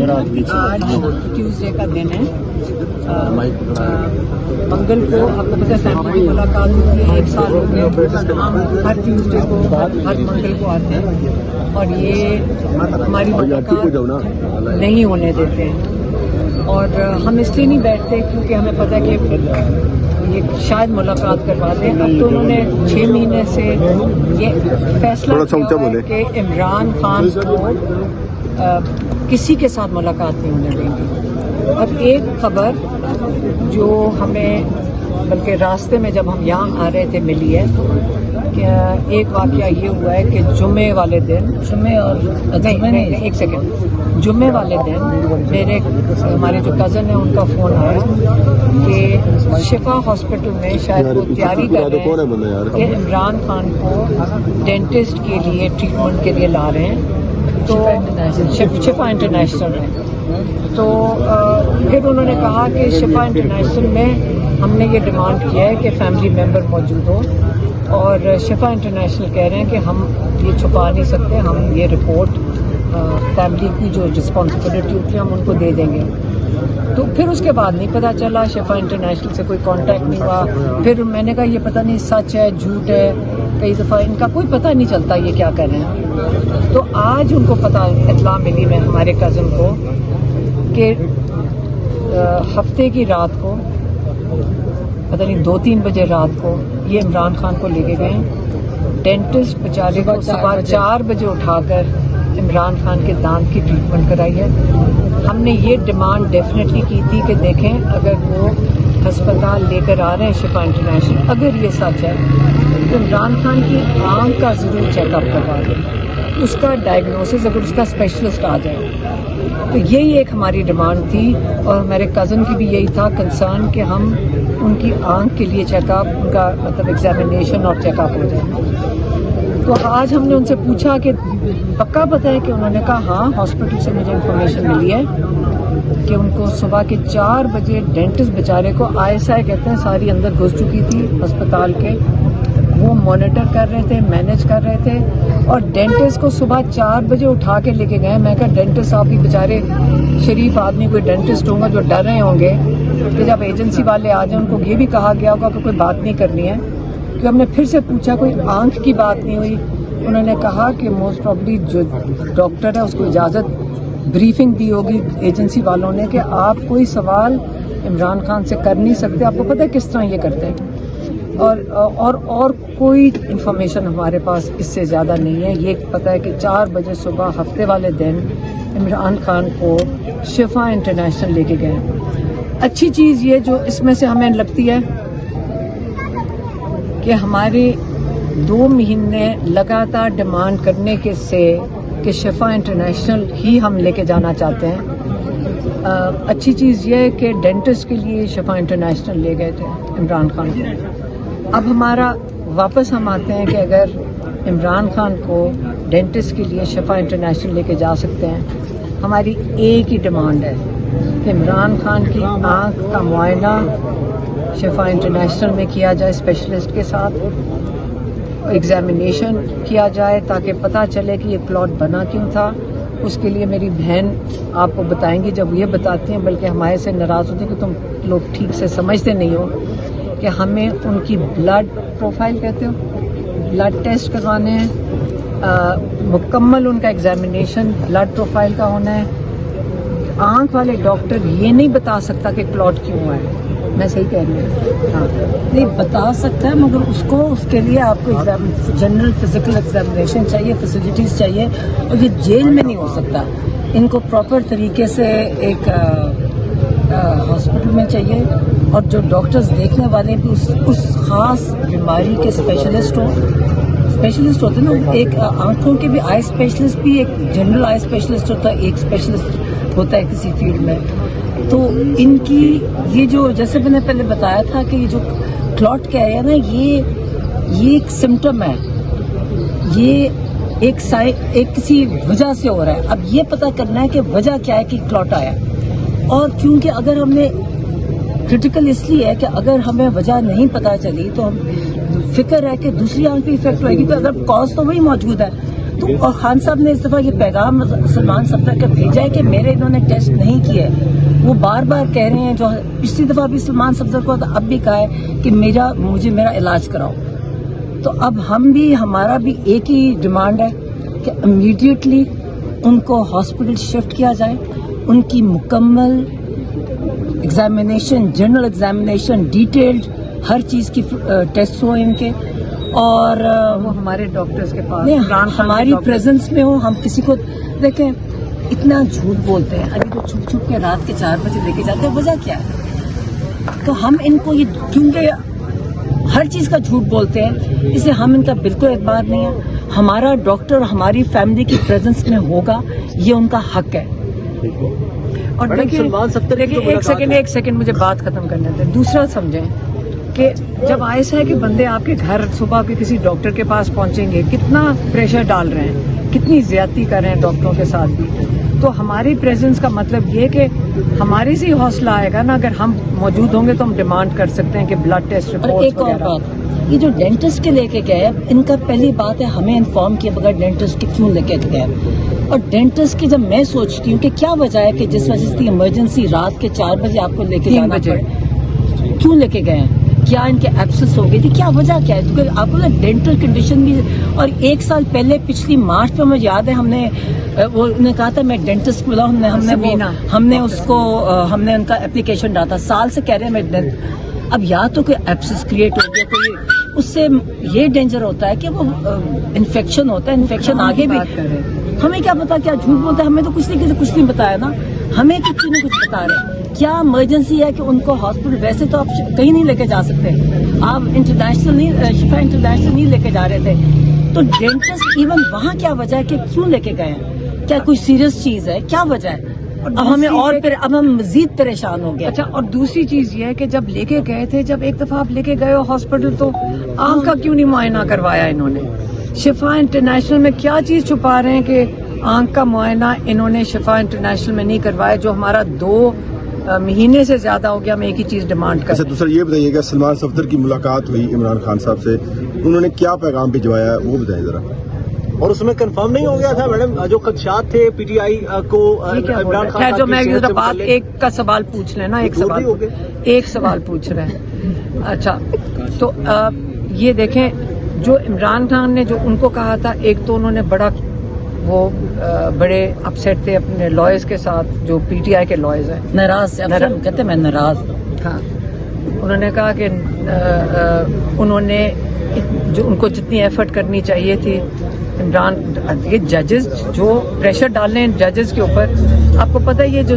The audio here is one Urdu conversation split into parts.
آج ٹیوزڈے کا دن ہے. منگل کو آپ کو پتہ ہے فیملی کی ملاقات ہوتی ہے. 1 سال ہو گئے ہم ہر ٹیوزڈے کو ہر منگل کو آتے ہیں اور یہ ہماری ملاقات نہیں ہونے دیتے ہیں. اور ہم اس لیے نہیں بیٹھتے کیونکہ ہمیں پتہ ہے کہ یہ شاید ملاقات کروا دیں. اب تو انہوں نے 6 مہینے سے یہ فیصلہ کیا ہے کہ عمران خان کو کسی کے ساتھ ملاقات نہیں ہونے دیں گے. اب ایک خبر جو ہمیں بلکہ راستے میں جب ہم یہاں آ رہے تھے ملی ہے کہ ایک واقعہ یہ ہوا ہے کہ جمعے والے دن ایک سیکنڈ جمعے والے دن ہمارے جو کزن ہیں ان کا فون آیا کہ شفا ہاسپٹل میں شاید وہ تیاری کر رہے ہیں کہ عمران خان کو ڈینٹسٹ کے لیے ٹریٹمنٹ کے لیے لا رہے ہیں. تو شفا انٹرنیشنل میں تو پھر انہوں نے کہا کہ شفا انٹرنیشنل میں ہم نے یہ ڈیمانڈ کیا ہے کہ فیملی ممبر موجود ہو اور شفا انٹرنیشنل کہہ رہے ہیں کہ ہم یہ چھپا نہیں سکتے. ہم یہ رپورٹ فیملی کی جو رسپانسبلٹی ہوتی ہے ہم ان کو دے دیں گے. تو پھر اس کے بعد نہیں پتہ چلا شفا انٹرنیشنل سے کوئی کانٹیکٹ نہیں ہوا. پھر میں نے کہا یہ پتہ نہیں سچ ہے جھوٹ ہے. کئی دفعہ ان کا کوئی پتہ نہیں چلتا یہ کیا کر رہے ہیں. تو آج ان کو پتہ اطلاع ملی میں ہمارے کزن کو کہ ہفتے کی رات کو پتہ نہیں 2-3 بجے رات کو یہ عمران خان کو لے کے گئے. ڈینٹسٹ بیچارے کو صبح 4 بجے اٹھا کر عمران خان کے دانت کی ٹریٹمنٹ کرائی ہے. ہم نے یہ ڈیمانڈ ڈیفینیٹلی کی تھی کہ دیکھیں اگر وہ ہسپتال لے کر آ رہے ہیں شفا انٹرنیشنل, اگر یہ سچ ہے تو عمران خان کی آنکھ کا ضرور چیک اپ کروا دیں. اس کا ڈائگنوسس اگر اس کا اسپیشلسٹ آ جائے تو یہی ایک ہماری ڈیمانڈ تھی. اور میرے کزن کی بھی یہی تھا کنسرن کہ ہم ان کی آنکھ کے لیے چیک اپ, ان کا مطلب ایگزامینیشن اور چیک اپ ہو جائے. تو آج ہم نے ان سے پوچھا کہ پکا پتہ ہے کہ انہوں نے کہا ہاں ہاسپٹل سے مجھے انفارمیشن ملی ہے کہ ان کو صبح کے 4 بجے ڈینٹسٹ بیچارے کو ISI کہتے ہیں ساری اندر گھس چکی تھی ہسپتال کے. وہ مانیٹر کر رہے تھے, مینیج کر رہے تھے اور ڈینٹسٹ کو صبح 4 بجے اٹھا کے لے کے گئے. میں کہا ڈینٹسٹ صاحب بھی بیچارے شریف آدمی, کوئی ڈینٹسٹ ہوں گا جو ڈر رہے ہوں گے کہ جب ایجنسی والے آ جائیں ان کو یہ بھی کہا گیا ہوگا کہ کوئی بات نہیں کرنی ہے. کہ ہم نے پھر سے پوچھا کوئی آنکھ کی بات نہیں ہوئی. انہوں نے کہا کہ موسٹ پرابلی جو ڈاکٹر ہے اس کو اجازت بریفنگ دی ہوگی ایجنسی والوں نے کہ آپ کوئی سوال عمران خان سے کر نہیں سکتے. آپ کو پتہ ہے کس طرح یہ کرتے ہیں. اور کوئی انفارمیشن ہمارے پاس اس سے زیادہ نہیں ہے. یہ پتہ ہے کہ 4 بجے صبح ہفتے والے دن عمران خان کو شفا انٹرنیشنل لے کے گئے. اچھی چیز یہ جو اس میں سے ہمیں لگتی ہے کہ ہمارے 2 مہینے لگاتار ڈیمانڈ کرنے کے سے کہ شفا انٹرنیشنل ہی ہم لے کے جانا چاہتے ہیں. اچھی چیز یہ ہے کہ ڈینٹسٹ کے لیے شفا انٹرنیشنل لے گئے تھے عمران خان کو. اب ہمارا واپس ہم آتے ہیں کہ اگر عمران خان کو ڈینٹسٹ کے لیے شفا انٹرنیشنل لے کے جا سکتے ہیں, ہماری ایک ہی ڈیمانڈ ہے کہ عمران خان کی آنکھ کا معائنہ شفا انٹرنیشنل میں کیا جائے, اسپیشلسٹ کے ساتھ ایگزامینیشن کیا جائے تاکہ پتہ چلے کہ یہ کلوٹ بنا کیوں تھا. اس کے لیے میری بہن آپ کو بتائیں گی جب یہ بتاتی ہیں, بلکہ ہمارے سے ناراض ہوتی ہیں کہ تم لوگ ٹھیک سے سمجھتے نہیں ہو کہ ہمیں ان کی بلڈ پروفائل کہتے ہو, بلڈ ٹیسٹ کروانے ہیں, مکمل ان کا ایگزامینیشن بلڈ پروفائل کا ہونا ہے. آنکھ والے ڈاکٹر یہ نہیں بتا سکتا کہ کلوٹ کیوں ہوا ہے. میں صحیح کہہ رہی ہوں؟ ہاں نہیں بتا سکتا ہے, مگر اس کے لیے آپ کو جنرل فزیکل ایگزامینیشن چاہیے, فیسلٹیز چاہیے, اور یہ جیل میں نہیں ہو سکتا. ان کو پراپر طریقے سے ایک ہاسپٹل میں چاہیے, اور جو ڈاکٹرز دیکھنے والے بھی اس خاص بیماری کے اسپیشلسٹ ہوتے ہیں نا. ایک آنکھوں کے بھی آئی اسپیشلسٹ بھی, ایک جنرل آئی اسپیشلسٹ ہوتا ہے, ایک اسپیشلسٹ ہوتا ہے کسی فیلڈ میں. تو ان کی یہ جو جیسے میں نے پہلے بتایا تھا کہ یہ جو کلوٹ کیا ہے نا, یہ ایک سمٹم ہے, یہ ایک کسی وجہ سے ہو رہا ہے. اب یہ پتہ کرنا ہے کہ وجہ کیا ہے کہ کلوٹ آیا. اور کیونکہ اگر ہم نے کرٹیکل اس لیے ہے کہ اگر ہمیں وجہ نہیں پتہ چلی تو ہم فکر ہے کہ دوسری آنکھ پہ افیکٹ ہوئے گی. تو اگر کاز تو وہی موجود ہے, تو اور خان صاحب نے اس دفعہ یہ پیغام سلمان صفدر کا بھیجا ہے کہ میرے انہوں نے ٹیسٹ نہیں کیے. وہ بار بار کہہ رہے ہیں, جو پچھلی دفعہ بھی سلمان صفدر کو اب بھی کہا ہے کہ مجھے میرا علاج کراؤ. تو اب ہم بھی, ہمارا بھی ایک ہی ڈیمانڈ ہے کہ امیڈیٹلی ان کو ہاسپٹل شفٹ کیا جائے, ان کی مکمل ایگزامینیشن, جنرل ایگزامینیشن, ڈیٹیلڈ ہر چیز کی ٹیسٹ ہو ان کے, اور وہ ہمارے ڈاکٹرز کے پاس ہماری پریزنس میں ہو. ہم کسی کو دیکھیں اتنا جھوٹ بولتے ہیں, ابھی تو چھپ چھپ کے رات کے 4 بجے لے کے جاتے ہیں, وجہ کیا ہے؟ تو ہم ان کو یہ, کیونکہ ہر چیز کا جھوٹ بولتے ہیں, اسے ہم ان کا بالکل اعتبار نہیں ہے. ہمارا ڈاکٹر ہماری فیملی کی پریزنس میں ہوگا, یہ ان کا حق ہے. اور دیکھیے ایک سیکنڈ مجھے بات ختم کرنے دیں. دوسرا سمجھیں کہ جب ایسا ہے کہ بندے آپ کے گھر صبح کے کسی ڈاکٹر کے پاس پہنچیں گے, کتنا پریشر ڈال رہے ہیں, کتنی زیادتی کر رہے ہیں ڈاکٹروں کے ساتھ بھی, تو ہماری پریزنس کا مطلب یہ کہ ہماری سے حوصلہ آئے گا نا. اگر ہم موجود ہوں گے تو ہم ڈیمانڈ کر سکتے ہیں کہ بلڈ ٹیسٹ رپورٹ. ایک اور بات, یہ جو ڈینٹسٹ کے لے کے گئے, ان کا پہلی بات ہے ہمیں انفارم کیا بغیر ڈینٹسٹ کے کیوں لے کے گئے. اور ڈینٹسٹ کی جب میں سوچتی ہوں کہ کیا وجہ ہے کہ جس وجہ سے ایمرجنسی رات کے 4 بجے آپ کو لے کے جانا پڑے, کیوں لے کے گئے ہیں, کیا ان کے ایبسس ہو گئی تھی, کیا وجہ کیا ہے؟ کیونکہ آپ کو نا ڈینٹل کنڈیشن بھی. اور 1 سال پہلے پچھلی مارچ پہ مجھے یاد ہے ہم نے کہا تھا میں ڈینٹسٹ کو بلاؤں, ہم نے ان کا اپلیکیشن ڈالا تھا. سال سے کہہ رہے ہیں میں. اب یا تو کوئی ایبسس کریٹ ہو گیا, کوئی اس سے یہ ڈینجر ہوتا ہے کہ وہ انفیکشن ہوتا ہے, انفیکشن آگے بھی. ہمیں کیا پتا کیا جھوٹ بولتا ہے, ہمیں تو کچھ نہیں بتایا نا, ہمیں کسی نے کچھ بتا رہے. کیا ایمرجنسی ہے کہ ان کو ہاسپٹل, ویسے تو آپ کہیں نہیں لے کے جا سکتے, آپ انٹرنیشنل نہیں, شفا انٹرنیشنل نہیں لے کے جا رہے تھے. تو ڈینٹسٹ ایون وہاں کیا وجہ ہے کہ کیوں لے کے گئے ہیں, کیا کوئی سیریس چیز ہے, کیا وجہ ہے؟ اب ہمیں اب ہم مزید پریشان ہو گئے. اچھا, اور دوسری چیز یہ ہے کہ جب لے کے گئے تھے, جب ایک دفعہ آپ لے کے گئے ہو ہاسپٹل, تو آنکھ کا کیوں نہیں معائنہ کروایا انہوں نے؟ شفا انٹرنیشنل میں کیا چیز چھپا رہے ہیں کہ آنکھ کا معائنہ انہوں نے شفا انٹرنیشنل میں نہیں کروایا, جو ہمارا 2 مہینے سے زیادہ ہو گیا. ہم ایک ہی چیز ڈیمانڈ کر. اچھا, دوسرا یہ بتائیے کہ سلمان صفدر کی ملاقات ہوئی عمران خان صاحب سے, انہوں نے کیا پیغام بھجوایا ہے وہ بتائیں ذرا. اور اس میں کنفرم نہیں ہو گیا تھا میڈم جو خدشات تھے پی ٹی آئی کو عمران خان جو میں بات ایک کا سوال پوچھ لینا, ایک سوال پوچھ رہے ہیں. اچھا, تو یہ دیکھیں جو عمران خان نے جو ان کو کہا تھا, ایک تو انہوں نے بڑے اپسیٹ تھے اپنے لائرز کے ساتھ, جو پی ٹی آئی کے لائرز ہیں, ناراض کہتے میں ناراض. ہاں, انہوں نے کہا کہ انہوں نے جو ان کو جتنی ایفرٹ کرنی چاہیے تھی عمران, یہ ججز جو پریشر ڈال رہے ہیں ججز کے اوپر, آپ کو پتہ ہے یہ جو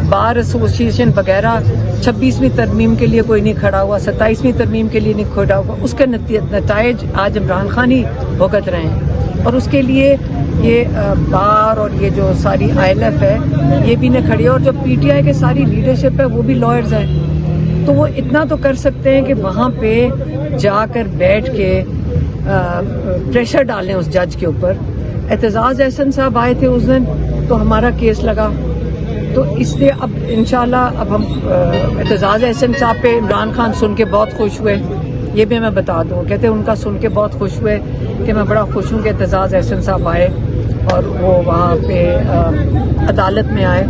بار ایسوسیشن وغیرہ 26ویں ترمیم کے لیے کوئی نہیں کھڑا ہوا, 27ویں ترمیم کے لیے نہیں کھڑا ہوا, اس کے نتائج آج عمران خان ہی بھگت رہے ہیں. اور اس کے لیے یہ بار اور یہ جو ساری ILF ہے یہ بھی نہ کھڑی ہے, اور جو پی ٹی آئی کے ساری لیڈرشپ ہے وہ بھی لائرز ہیں. تو وہ اتنا تو کر سکتے ہیں کہ وہاں پہ جا کر بیٹھ کے پریشر ڈالیں اس جج کے اوپر. اعتزاز احسن صاحب آئے تھے اس دن, تو ہمارا کیس لگا, تو اس لیے اب انشاءاللہ اب ہم اعتزاز احسن صاحب پہ عمران خان سن کے بہت خوش ہوئے. یہ بھی میں بتا دوں, کہتے ان کا سن کے بہت خوش ہوئے کہ میں بڑا خوش ہوں کہ اعتزاز احسن صاحب آئے اور وہ وہاں پہ عدالت میں آئے.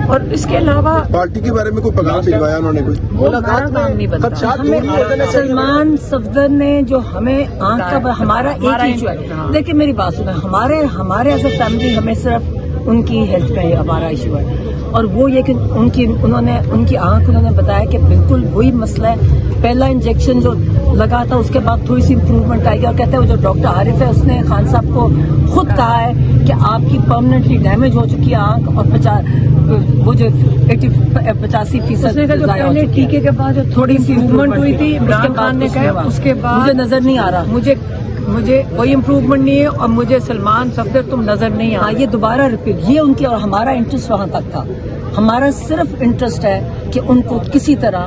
اور اس کے علاوہ پارٹی کے بارے میں کوئی پیغام بھجوایا انہوں نے؟ وہ ہمارا کام نہیں بنتا. سلمان صفدر نے جو ہمیں آنکھ کا, ہمارا ایک ایشو ہے. دیکھیں میری بات سنیں, ہمارے ایز اے فیملی ہمیں صرف ان کی ہیلتھ کا ہمارا ایشو ہے, اور وہ یہ کہ ان کی آنکھ انہوں نے بتایا کہ بالکل وہی مسئلہ ہے. پہلا انجیکشن جو لگا تھا اس کے بعد تھوڑی سی امپروومنٹ آئی, اور کہتے ہیں وہ جو ڈاکٹر عارف ہے اس نے خان صاحب کو خود کہا ہے کہ آپ کی پرماننٹلی ڈیمیج ہو چکی ہے آنکھ, اور وہ جو 85% پہلے ٹیکے کے بعد جو تھوڑی سی امپروومنٹ ہوئی تھی عمران خان نے کہا اس کے بعد مجھے نظر نہیں آ رہا, مجھے کوئی امپروومنٹ نہیں ہے, اور مجھے سلمان صفدر تم نظر نہیں آ. یہ دوبارہ ریپیٹ, یہ ان کی, اور ہمارا انٹرسٹ وہاں تک تھا. ہمارا صرف انٹرسٹ ہے کہ ان کو کسی طرح